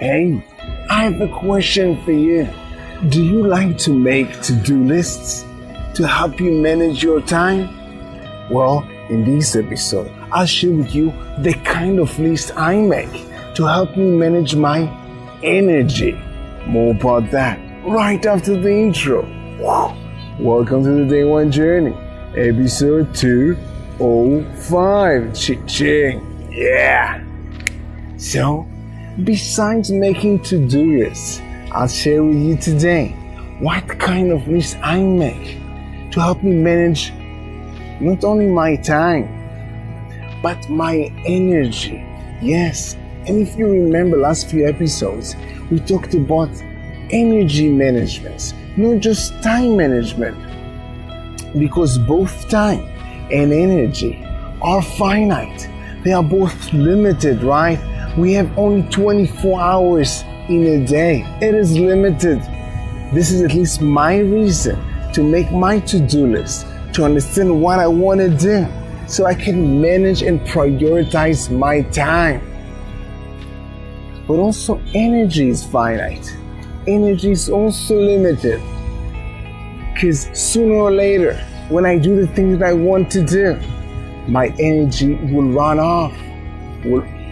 Hey, I have a question for you. Do you like to make to-do lists to help you manage your time? Well, in this episode, I'll share with you the kind of list I make to help me manage my energy. More about that right after the intro. Welcome to the Day 1 Journey, episode 205. Ching. Yeah. So, besides making to-do lists, I'll share with you today what kind of list I make to help me manage not only my time, but my energy. Yes, and if you remember last few episodes, we talked about energy management, not just time management, because both time and energy are finite. They are both limited, right? We have only 24 hours in a day. It is limited. This is at least my reason to make my to-do list, to understand what I want to do, so I can manage and prioritize my time. But also energy is finite. Energy is also limited. Because sooner or later, when I do the things that I want to do, my energy will run off.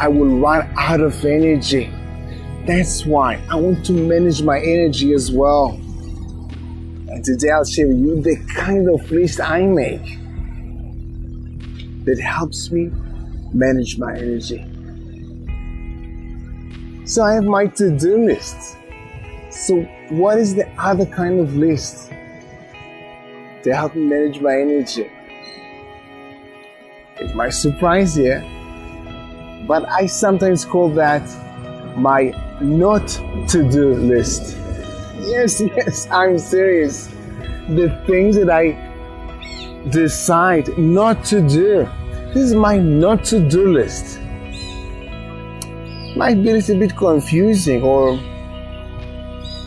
I will run out of energy. That's why I want to manage my energy as well. And today I'll share with you the kind of list I make that helps me manage my energy. So I have my to-do list. So what is the other kind of list to help me manage my energy? It might surprise you, but I sometimes call that my not to-do list. Yes, I'm serious. The things that I decide not to do. This is my not to-do list. Might be a little bit confusing or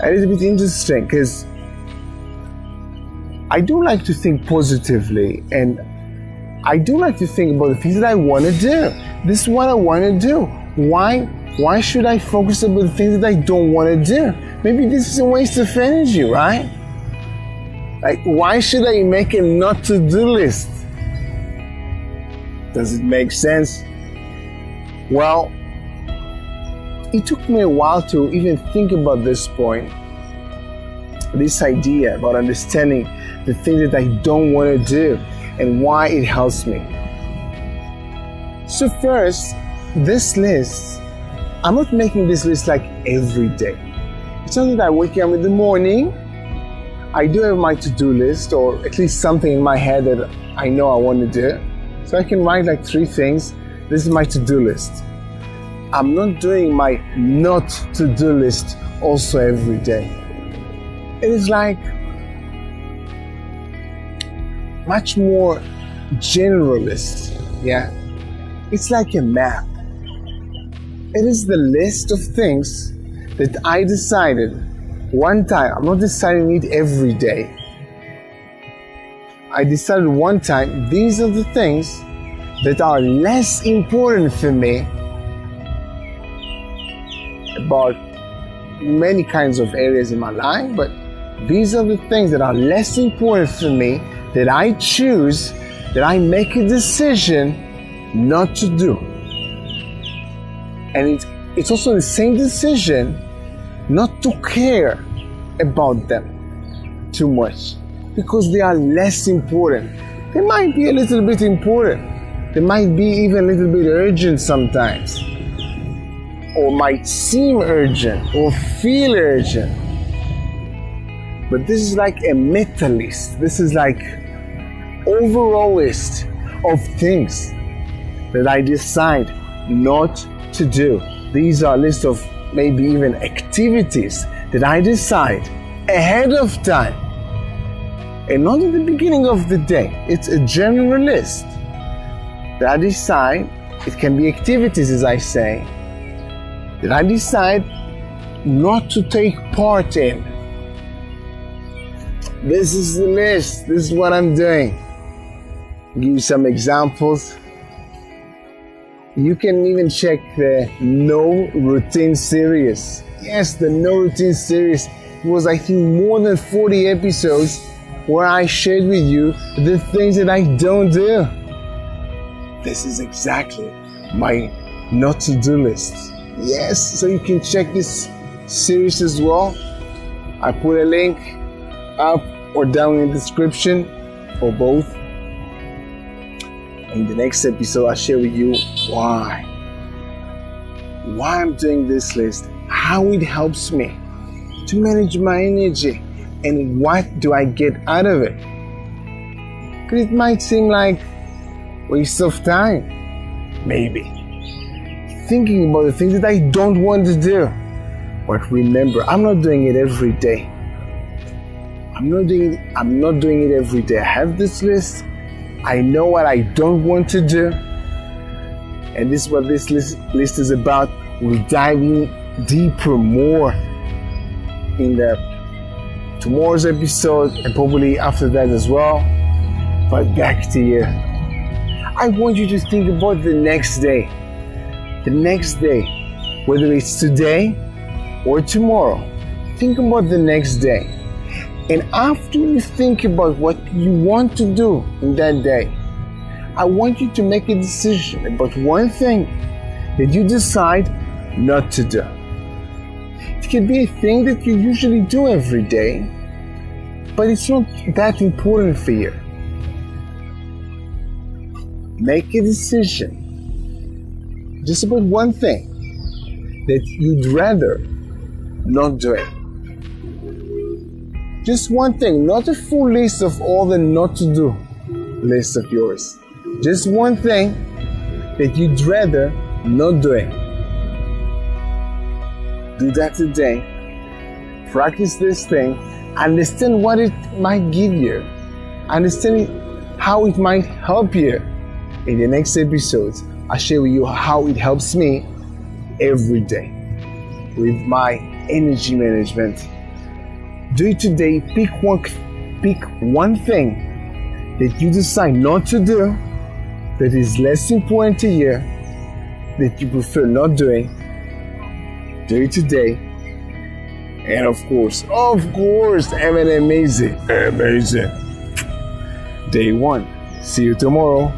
a little bit interesting, because I do like to think positively, and I do like to think about the things that I want to do. This is what I want to do. Why should I focus on the things that I don't want to do? Maybe this is a waste of energy, right? Like, why should I make a not to-do list? Does it make sense? Well, it took me a while to even think about this point, this idea about understanding the things that I don't want to do and why it helps me. So first, this list, I'm not making this list like every day. It's not that I wake up in the morning, I do have my to-do list, or at least something in my head that I know I want to do. So I can write like 3 things. This is my to-do list. I'm not doing my not to-do list also every day. It is like much more generalist, yeah? It's like a map. It is the list of things that I decided one time. I'm not deciding it every day. I decided one time, these are the things that are less important for me about many kinds of areas in my life, but these are the things that are less important for me that I choose, that I make a decision not to do. And it's also the same decision not to care about them too much, because they are less important. They might be a little bit important. They might be even a little bit urgent sometimes, or might seem urgent or feel urgent. But this is like a mentalist. This is like overall list of things that I decide not to do. These are lists of maybe even activities that I decide ahead of time, and not at the beginning of the day. It's a general list that I decide. It can be activities, as I say, that I decide not to take part in. This is the list. This is what I'm doing. I'll give you some examples. You can even check the No Routine series. Yes, the No Routine series. It was, I think, more than 40 episodes where I shared with you the things that I don't do. This is exactly my not to do list. Yes, so you can check this series as well. I put a link up or down in the description for both. In the next episode, I'll share with you why I'm doing this list, how it helps me to manage my energy, and what do I get out of it. Because it might seem like waste of time, maybe, thinking about the things that I don't want to do. But remember, I'm not doing it every day. I'm not doing it every day. I have this list. I know what I don't want to do. And this is what this list is about. We're diving deeper more in tomorrow's episode and probably after that as well. But back to you. I want you to think about the next day. The next day, whether it's today or tomorrow. Think about the next day. And after you think about what you want to do in that day, I want you to make a decision about one thing that you decide not to do. It could be a thing that you usually do every day, but it's not that important for you. Make a decision just about one thing that you'd rather not do it. Just one thing, not a full list of all the not to do list of yours. Just one thing that you'd rather not do it. Do that today. Practice this thing. Understand what it might give you. Understand how it might help you. In the next episodes, I'll share with you how it helps me every day with my energy management. Do it today. Pick one thing that you decide not to do, that is less important to you, that you prefer not doing. Do it today. And of course, have an amazing day one. See you tomorrow.